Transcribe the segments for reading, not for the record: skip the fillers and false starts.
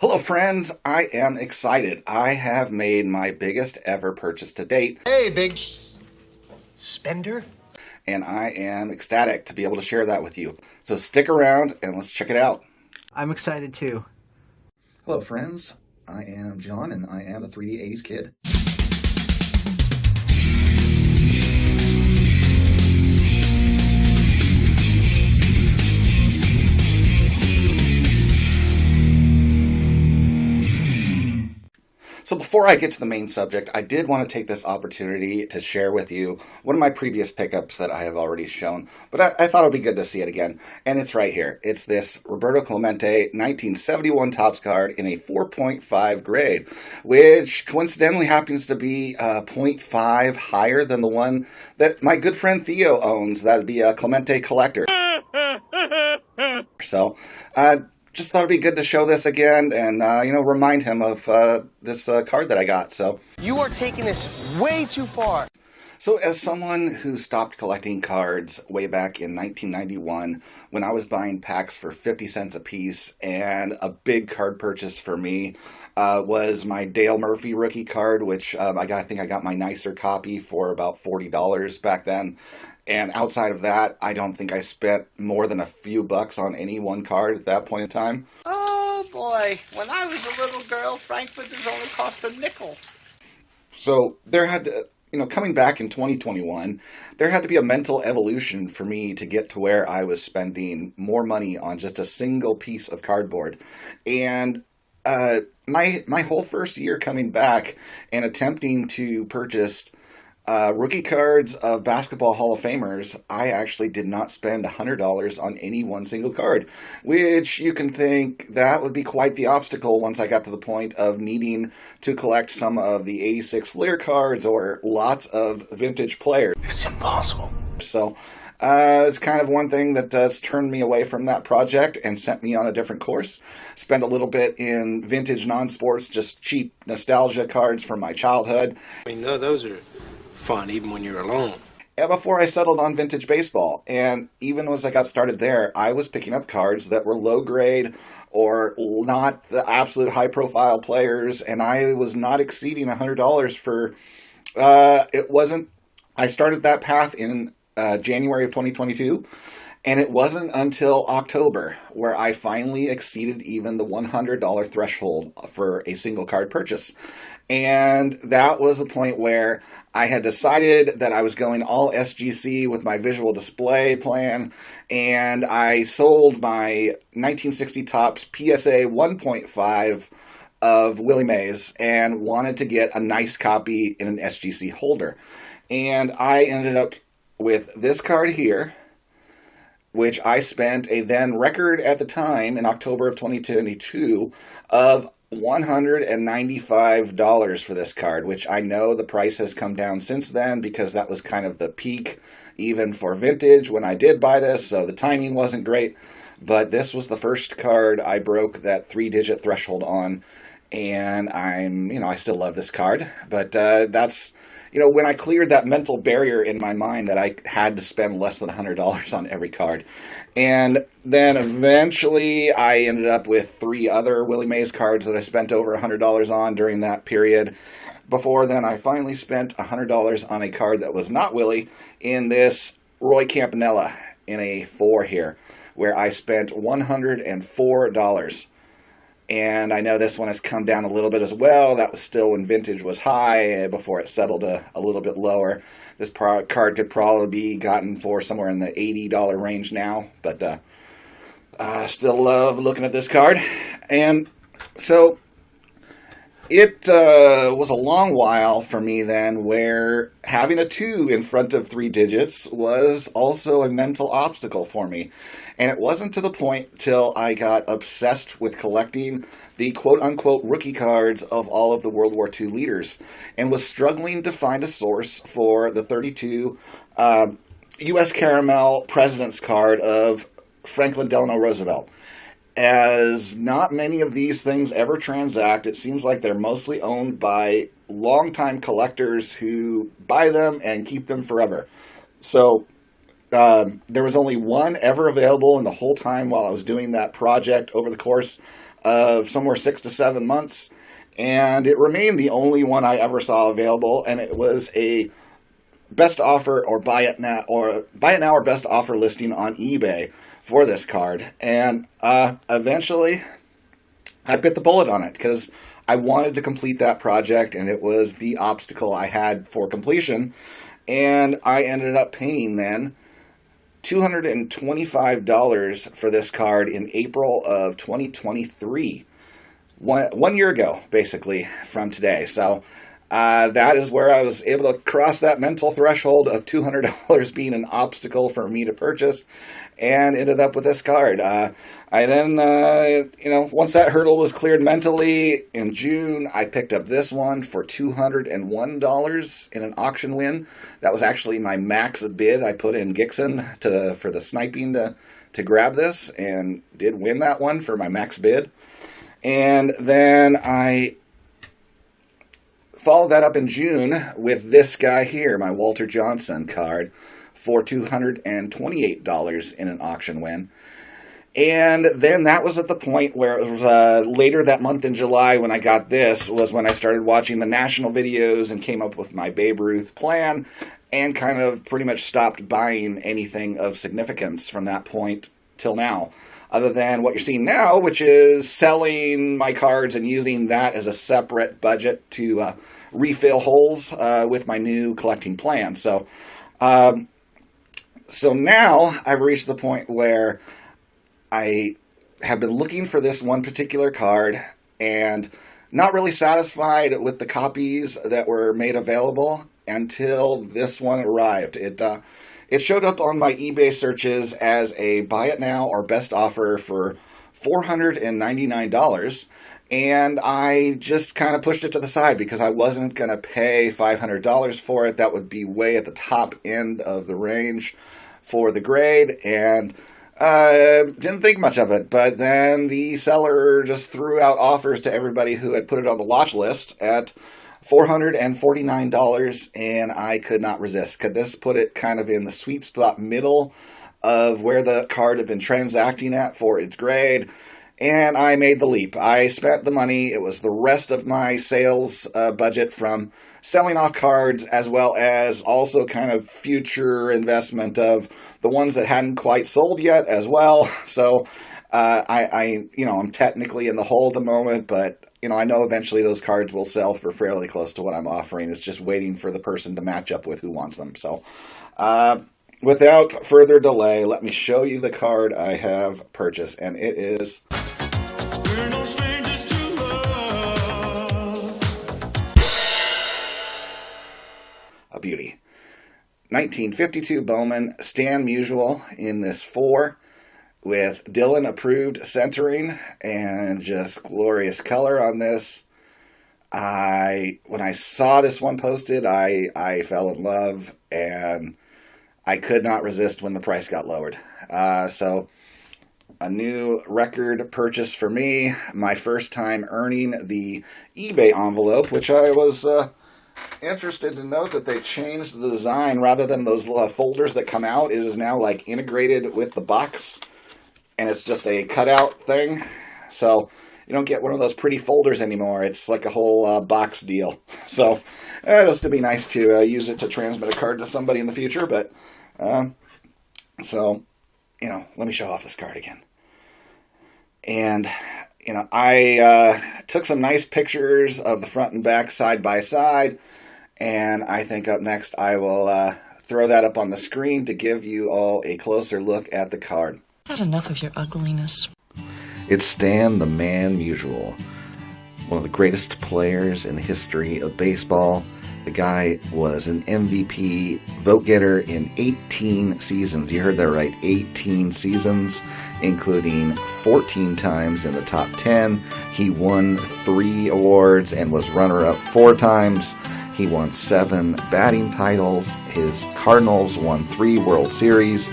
Hello, friends. I am excited. I have made my biggest ever purchase to date, Hey, big spender. and I am ecstatic to be able to share that with you. So stick around and let's check it out. I'm excited too. Hello, friends. I am John, and I am the 3D 80s kid. So before I get to the main subject, I did want to take this opportunity to share with you one of my previous pickups that I have already shown, but I thought it would be good to see it again. And it's right here. It's this Roberto Clemente 1971 Topps card in a 4.5 grade, which coincidentally happens to be 0.5 higher than the one that my good friend Theo owns. That would be a Clemente Collector. So, just thought it'd be good to show this again and, remind him of this card that I got. So, You are taking this way too far. So as someone who stopped collecting cards way back in 1991, when I was buying packs for 50 cents a piece, and a big card purchase for me was my Dale Murphy rookie card, which I think I got my nicer copy for about $40 back then. And outside of that, I don't think I spent more than a few bucks on any one card at that point in time. Oh boy, when I was a little girl, Frankfurters only cost a nickel. So there had to, coming back in 2021, there had to be a mental evolution for me to get to where I was spending more money on just a single piece of cardboard. And my whole first year coming back and attempting to purchase rookie cards of Basketball Hall of Famers, I actually did not spend $100 on any one single card, which you can think that would be quite the obstacle once I got to the point of needing to collect some of the 86 Fleer cards or lots of vintage players. It's impossible. So it's kind of one thing that has turned me away from that project and sent me on a different course. Spent a little bit in vintage non-sports, just cheap nostalgia cards from my childhood. I mean, those are fun even when you're alone. Before I settled on vintage baseball. And even as I got started there, I was picking up cards that were low grade or not the absolute high profile players, and I was not exceeding $100 for I started that path in January of 2022, and it wasn't until October where I finally exceeded even the $100 threshold for a single card purchase. And that was the point where I had decided that I was going all SGC with my visual display plan, and I sold my 1960 Topps PSA 1.5 of Willie Mays and wanted to get a nice copy in an SGC holder. And I ended up with this card here, which I spent a then record at the time in October of 2022 of $195 for this card, which I know the price has come down since then because that was kind of the peak even for vintage when I did buy this, so the timing wasn't great, but this was the first card I broke that 3-digit threshold on, and I still love this card, but that's when I cleared that mental barrier in my mind that I had to spend less than $100 on every card. And then eventually I ended up with 3 other Willie Mays cards that I spent over $100 on during that period. Before then, I finally spent $100 on a card that was not Willie in this Roy Campanella in a 4 here, where I spent $104. And I know this one has come down a little bit as well. That was still when vintage was high before it settled a little bit lower. This card could probably be gotten for somewhere in the $80 range now. But I still love looking at this card. And so it was a long while for me then where having a 2 in front of 3 digits was also a mental obstacle for me. And it wasn't to the point till I got obsessed with collecting the quote-unquote rookie cards of all of the World War II leaders and was struggling to find a source for the 32 U.S. Caramel President's card of Franklin Delano Roosevelt. As not many of these things ever transact, it seems like they're mostly owned by longtime collectors who buy them and keep them forever. So there was only one ever available in the whole time while I was doing that project over the course of somewhere 6 to 7 months, and it remained the only one I ever saw available, and it was a best offer or buy it now or best offer listing on eBay for this card. And eventually I bit the bullet on it because I wanted to complete that project, and it was the obstacle I had for completion. And I ended up paying then $225 for this card in April of 2023. One year ago, basically, from today. So that is where I was able to cross that mental threshold of $200 being an obstacle for me to purchase, and ended up with this card. I then, once that hurdle was cleared mentally, in June, I picked up this one for $201 in an auction win. That was actually my max bid. I put in Gixon for the sniping to grab this, and did win that one for my max bid. And then I followed that up in June with this guy here, my Walter Johnson card, for $228 in an auction win. And then that was at the point where it was later that month in July when I got this, was when I started watching the national videos and came up with my Babe Ruth plan, and kind of pretty much stopped buying anything of significance from that point till now. Other than what you're seeing now, which is selling my cards and using that as a separate budget to refill holes with my new collecting plan. So now I've reached the point where I have been looking for this one particular card and not really satisfied with the copies that were made available until this one arrived. It showed up on my eBay searches as a buy it now or best offer for $499, and I just kind of pushed it to the side because I wasn't going to pay $500 for it. That would be way at the top end of the range for the grade, and didn't think much of it. But then the seller just threw out offers to everybody who had put it on the watch list at $449, and I could not resist. Could this put it kind of in the sweet spot middle of where the card had been transacting at for its grade? And I made the leap. I spent the money. It was the rest of my sales budget from selling off cards, as well as also kind of future investment of the ones that hadn't quite sold yet as well. So I'm technically in the hole at the moment, but I know eventually those cards will sell for fairly close to what I'm offering. It's just waiting for the person to match up with who wants them. So without further delay, let me show you the card I have purchased, and it is We're no strangers to love. A beauty. 1952 Bowman Stan Musial in this 4 with Dylan approved centering and just glorious color on this. When I saw this one posted, I fell in love, and I could not resist when the price got lowered. So a new record purchase for me. My first time earning the eBay envelope, which I was interested to note that they changed the design. Rather than those folders that come out, it is now like integrated with the box, and it's just a cutout thing. So you don't get one of those pretty folders anymore. It's like a whole box deal. So just to be nice to use it to transmit a card to somebody in the future. But let me show off this card again. And I took some nice pictures of the front and back side by side, and I think up next I will throw that up on the screen to give you all a closer look at the card. I've had enough of your ugliness. It's Stan the Man Musial, one of the greatest players in the history of baseball. The guy was an MVP vote getter in 18 seasons. You heard that right, 18 seasons, including 14 times in the top 10. He won 3 awards and was runner-up 4 times. He won 7 batting titles. His Cardinals won 3 World Series.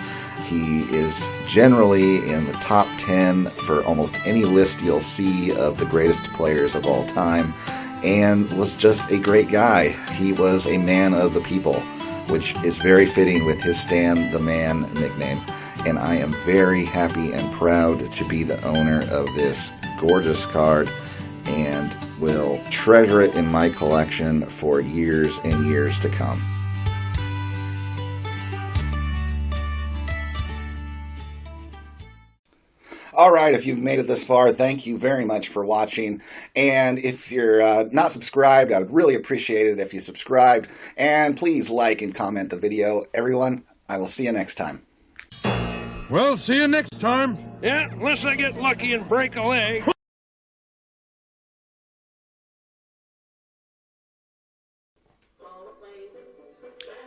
He is generally in the top 10 for almost any list you'll see of the greatest players of all time, and was just a great guy. He was a man of the people, which is very fitting with his Stan the Man nickname. And I am very happy and proud to be the owner of this gorgeous card and will treasure it in my collection for years and years to come. Alright, if you've made it this far, thank you very much for watching. And if you're not subscribed, I would really appreciate it if you subscribed. And please like and comment the video. Everyone, I will see you next time. Well, see you next time. Yeah, unless I get lucky and break a leg.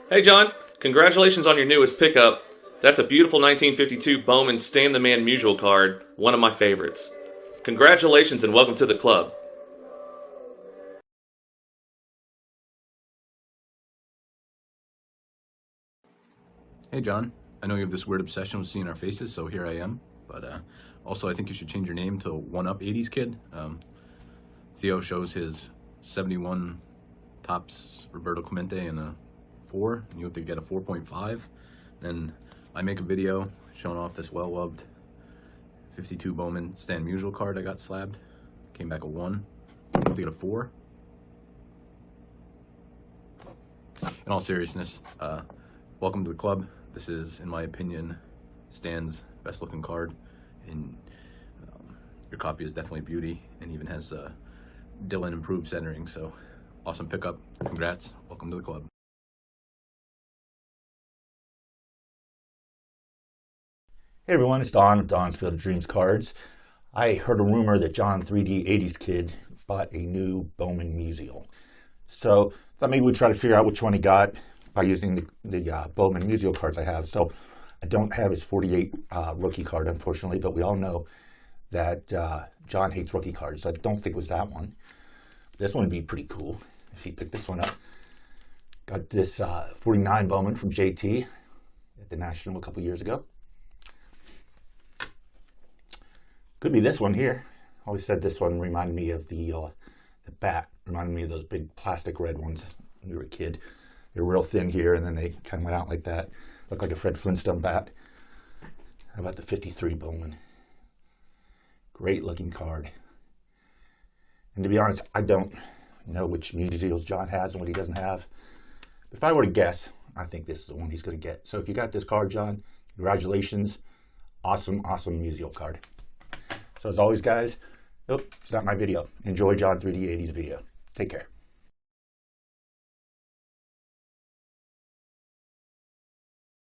Hey John, congratulations on your newest pickup. That's a beautiful 1952 Bowman Stan the Man Musial card, one of my favorites. Congratulations and welcome to the club. Hey John, I know you have this weird obsession with seeing our faces, so here I am. But also I think you should change your name to One Up 80s Kid. Theo shows his 71 tops Roberto Clemente in a 4, and you have to get a 4.5. Then I make a video showing off this well-loved 52 Bowman Stan Musial card I got slabbed. Came back a 1. You have to get a 4. In all seriousness, welcome to the club. This is, in my opinion, Stan's best looking card, and your copy is definitely beauty, and even has Dylan improved centering, so awesome pickup. Congrats. Welcome to the club. Hey everyone, it's Don of donsfieldofdreamscards. I heard a rumor that John 3D 80s Kid bought a new Bowman Musial. So thought maybe we'd try to figure out which one he got by using the Bowman Musial cards I have. So I don't have his 48 rookie card, unfortunately, but we all know that John hates rookie cards. So I don't think it was that one. This one would be pretty cool if he picked this one up. Got this 49 Bowman from JT at the National a couple years ago. Could be this one here. Always said this one reminded me of the bat. Reminded me of those big plastic red ones when you were a kid. They were real thin here, and then they kind of went out like that. Looked like a Fred Flintstone bat. How about the 53 Bowman? Great looking card. And to be honest, I don't know which musials John has and what he doesn't have. But if I were to guess, I think this is the one he's going to get. So if you got this card, John, congratulations. Awesome, awesome musial card. So as always, guys, it's not my video. Enjoy John 3D 80's video. Take care.